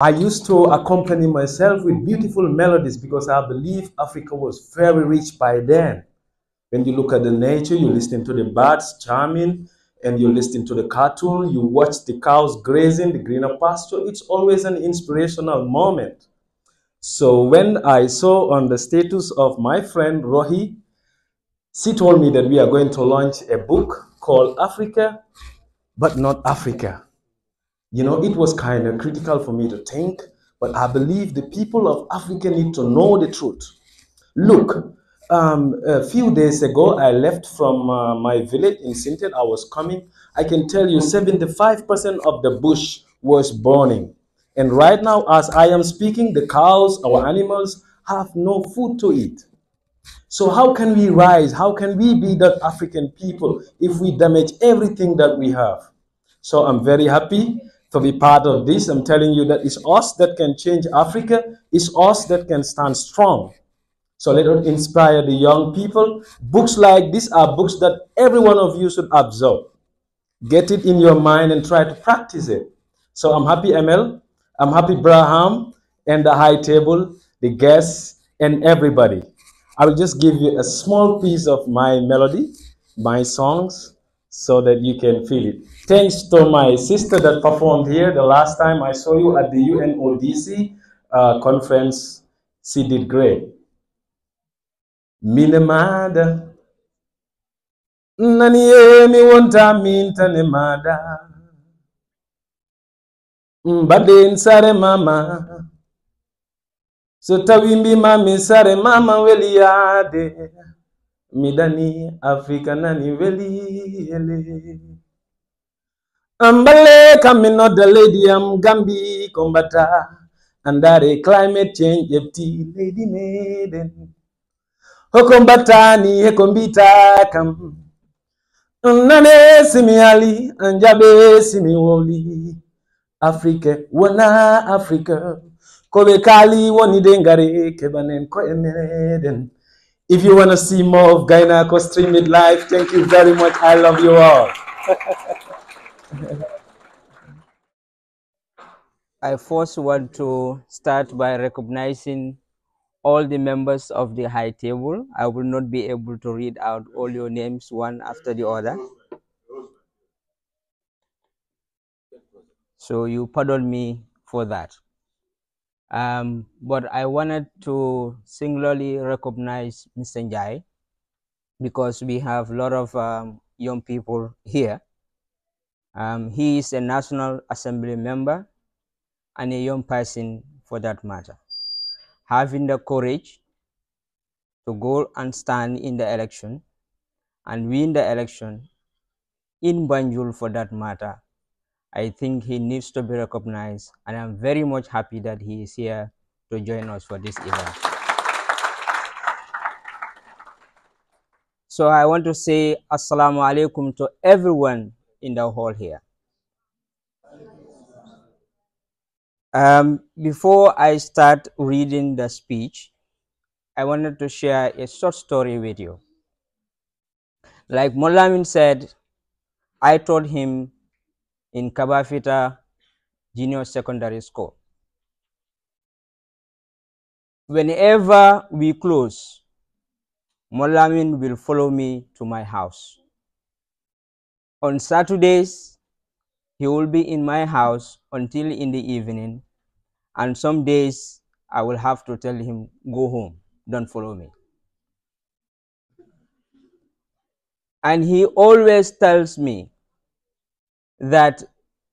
I used to accompany myself with beautiful melodies because I believe Africa was very rich by then. When you look at the nature, you listen to the birds charming, and you listen to the cattle, you watch the cows grazing, the greener pasture. It's always an inspirational moment. So when I saw on the status of my friend Rohi, she told me that we are going to launch a book called Africa, but not Africa. You know, it was kind of critical for me to think, but I believe the people of Africa need to know the truth. Look, a few days ago, I left from my village in Sintet. I was coming. I can tell you 75% of the bush was burning. And right now, as I am speaking, the cows, our animals, have no food to eat. So how can we rise? How can we be that African people if we damage everything that we have? So I'm very happy to be part of this. I'm telling you that it's us that can change Africa. It's us that can stand strong. So let us inspire the young people. Books like this are books that every one of you should absorb. Get it in your mind and try to practice it. So I'm happy, ML. I'm happy, Braham, and the high table, the guests, and everybody. I will just give you a small piece of my melody, my songs, so that you can feel it. Thanks to my sister that performed here the last time I saw you at the UNODC conference. She did great. Minemada, nani mi wonta minta ne mada. Mbade nsare mama, so tawimbi mami sare mama weliade, midani Afrika nani weli ele. Ambale kamino the lady am Gambi kombata, andare climate change yepti lady maiden. Hokombatani hekombita kam, nane simi ali anjabe simi woli. Africa, wana Africa. Kobe Kali, wani dengare, kebanen ko emeden. If you want to see more of Gainako, stream it live. Thank you very much. I love you all. I first want to start by recognizing all the members of the high table. I will not be able to read out all your names one after the other. So you pardon me for that. But I wanted to singularly recognize Mr. Njai because we have a lot of young people here. He is a National Assembly member and a young person for that matter. Having the courage to go and stand in the election and win the election in Banjul for that matter, I think he needs to be recognized, and I'm very much happy that he is here to join us for this event. So I want to say Assalamu alaikum to everyone in the hall here. Before I start reading the speech, I wanted to share a short story with you. Like Molamin said, I taught him in Kabafita Junior Secondary School. Whenever we close, Molamin will follow me to my house. On Saturdays, he will be in my house until in the evening, and some days I will have to tell him, go home, don't follow me. And he always tells me that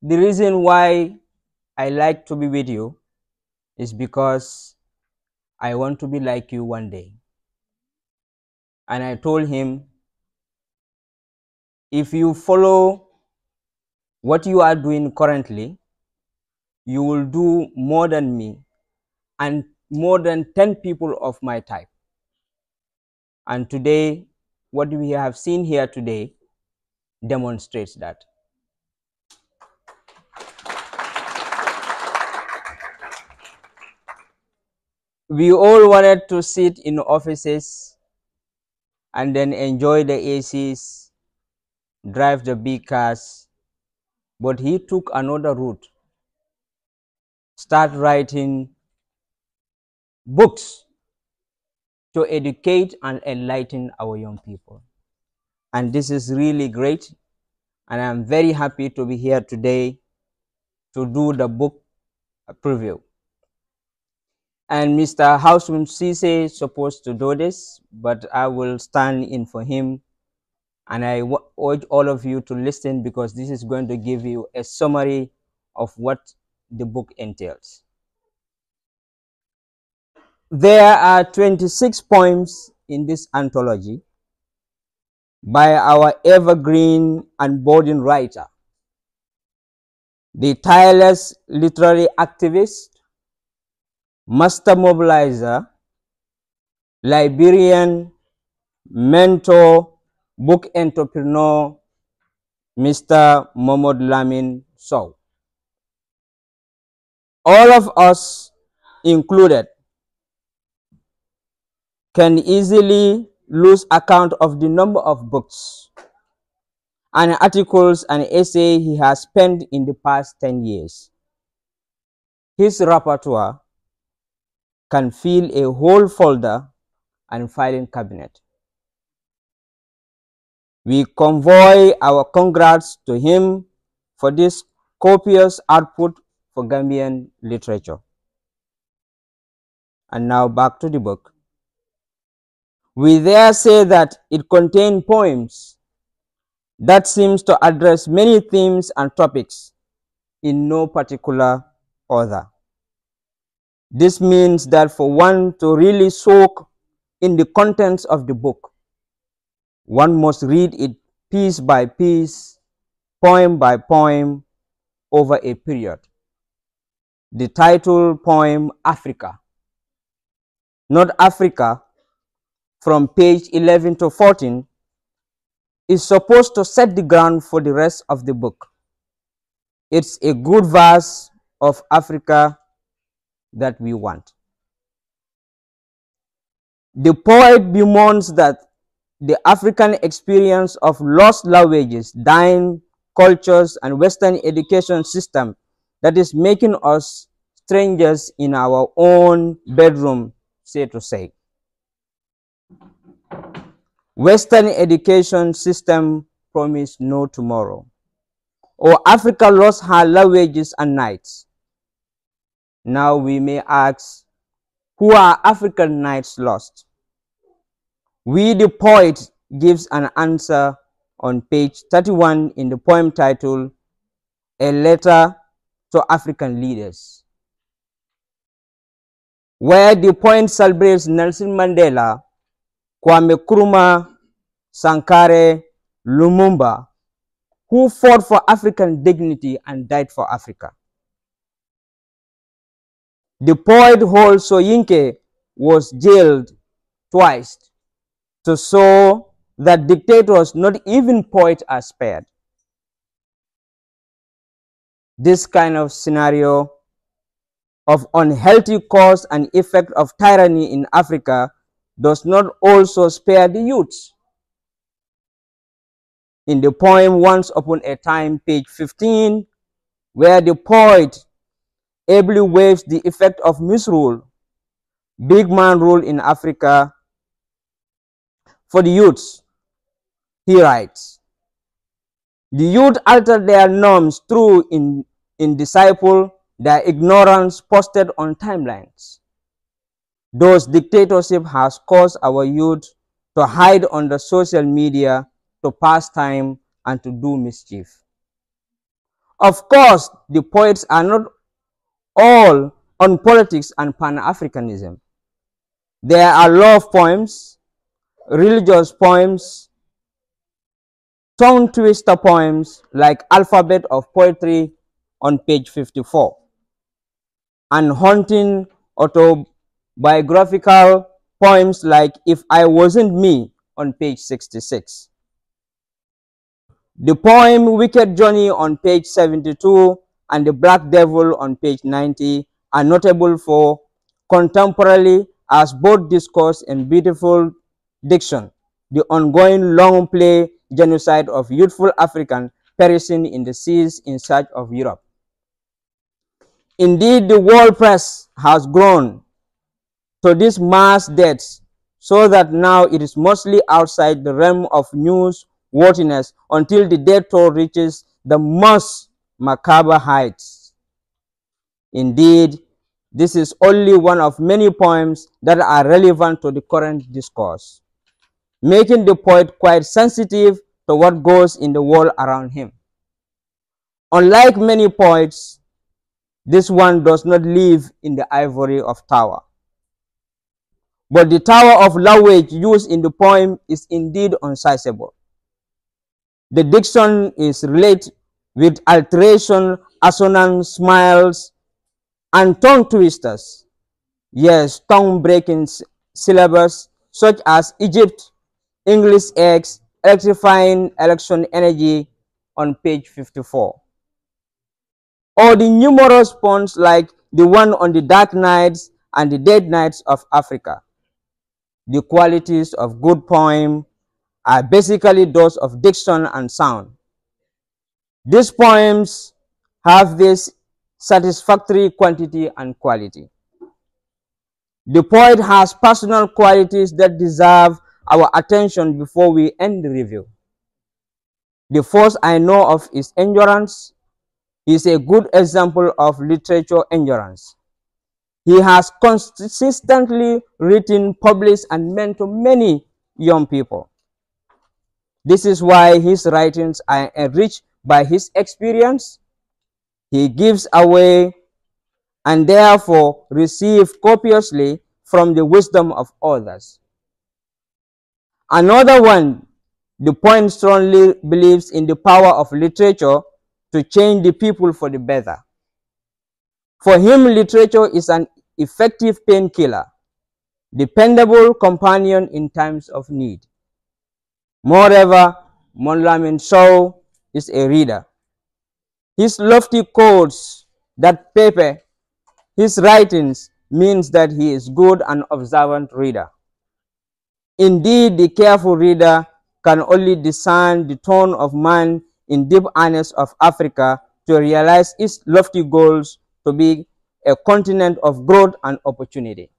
the reason why I like to be with you is because I want to be like you one day. And I told him, if you follow what you are doing currently, you will do more than me and more than 10 people of my type. And today, what we have seen here today demonstrates that. We all wanted to sit in offices and then enjoy the ACs, drive the big cars, but he took another route. start writing books to educate and enlighten our young people. And this is really great. And I'm very happy to be here today to do the book preview. And Mr. Houseman Cisse is supposed to do this, but I will stand in for him. And I urge all of you to listen, because this is going to give you a summary of what the book entails. There are 26 poems in this anthology by our evergreen and budding writer, the tireless literary activist, master mobilizer, Liberian, mentor, book entrepreneur, Mr. Mohamed Lamin Sow. All of us included can easily lose account of the number of books and articles and essays he has spent in the past 10 years. His repertoire can fill a whole folder and filing cabinet. We convey our congrats to him for this copious output for Gambian literature. And now back to the book. We there say that it contains poems that seems to address many themes and topics in no particular order. This means that for one to really soak in the contents of the book, one must read it piece by piece, poem by poem, over a period. The title poem, Africa, not Africa, from page 11 to 14, is supposed to set the ground for the rest of the book. It's a good verse of Africa that we want. The poet bemoans that the African experience of lost languages, dying cultures, and Western education system that is making us strangers in our own bedroom, so to say. Western education system promise no tomorrow. Or Africa lost her languages and nights. Now we may ask, who are African nights lost? We, the poet, gives an answer on page 31 in the poem titled, A Letter to African Leaders, where the poet celebrates Nelson Mandela, Kwame Nkrumah, Sankara, Lumumba, who fought for African dignity and died for Africa. The poet Hall Soyinka was jailed twice to show that dictators, not even poets, are spared. This kind of scenario of unhealthy cause and effect of tyranny in Africa does not also spare the youths. In the poem Once Upon a Time, page 15, where the poet ably waves the effect of misrule, big man rule in Africa for the youths, he writes, the youth alter their norms through in disciple their ignorance posted on timelines. Those dictatorship has caused our youth to hide under social media, to pass time, and to do mischief. Of course, the poets are not all on politics and Pan-Africanism. There are love poems, religious poems, tongue twister poems like Alphabet of Poetry on page 54, and haunting autobiographical poems like If I Wasn't Me on page 66. The poem Wicked Journey on page 72 and The Black Devil on page 90 are notable for contemporarily as both discourse and beautiful diction, the ongoing long play genocide of youthful African perishing in the seas in search of Europe. Indeed, the world press has grown to these mass deaths so that now it is mostly outside the realm of newsworthiness until the death toll reaches the most macabre heights. Indeed, this is only one of many poems that are relevant to the current discourse, making the poet quite sensitive to what goes in the world around him. Unlike many poets, this one does not live in the ivory of tower. But the tower of language used in the poem is indeed unsizable. The diction is relate with alteration, assonance, smiles, and tongue twisters. Yes, tongue-breaking syllables such as Egypt, English eggs, electrifying election energy on page 54. Or the numerous puns like the one on the dark nights and the dead nights of Africa. The qualities of good poem are basically those of diction and sound. These poems have this satisfactory quantity and quality. The poet has personal qualities that deserve our attention before we end the review. The first I know of is endurance. He is a good example of literature endurance. He has consistently written, published, and mentored many young people. This is why his writings are enriched by his experience. He gives away and therefore receives copiously from the wisdom of others. Another one, the poet strongly believes in the power of literature to change the people for the better. For him, literature is an effective painkiller, dependable companion in times of need. Moreover, Monlamin Shaw is a reader. His lofty codes that pepper his writings means that he is good and observant reader. Indeed, the careful reader can only discern the tone of man in deep earnest of Africa to realize its lofty goals to be a continent of growth and opportunity.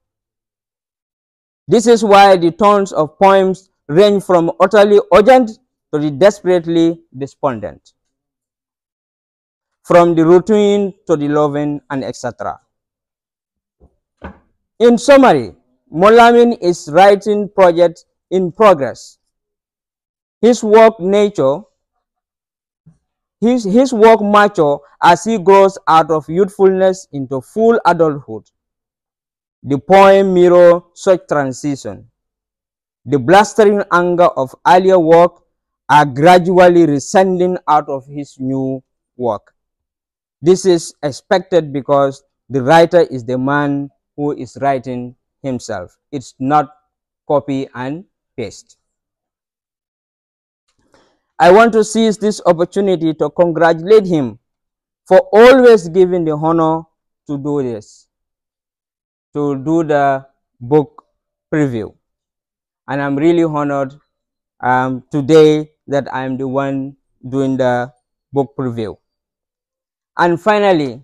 This is why the tones of poems range from utterly urgent to the desperately despondent, from the routine to the loving, and etc. In summary, Molamin is writing project in progress. His work nature, his work mature as he grows out of youthfulness into full adulthood. The poem mirrors such transition. The blustering anger of earlier work are gradually rescinding out of his new work. This is expected because the writer is the man who is writing himself. It's not copy and paste. I want to seize this opportunity to congratulate him for always giving the honor to do this, to do the book preview. And I'm really honored today that I'm the one doing the book preview. And finally,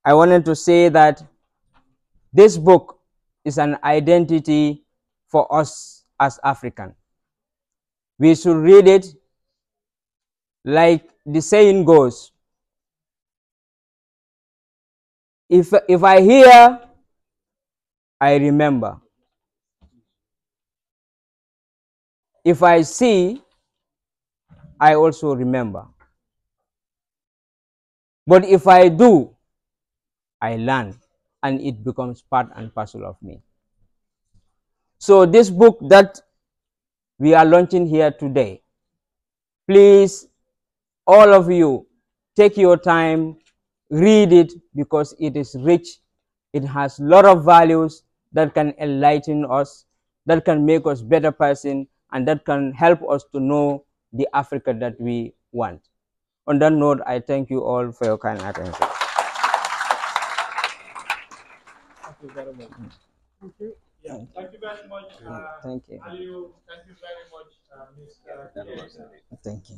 I wanted to say that this book is an identity for us as African. We should read it like the saying goes, if I hear, I remember. If I see, I also remember. But if I do, I learn, and it becomes part and parcel of me. So this book that we are launching here today, please, all of you, take your time, read it, because it is rich. It has a lot of values that can enlighten us, that can make us better person, and that can help us to know the Africa that we want. On that note, I thank you all for your kind attention. Thank you very much. Thank you. Yeah, thank you very much. Thank you. Aliu, thank you very much, Mr. Keita. Thank you.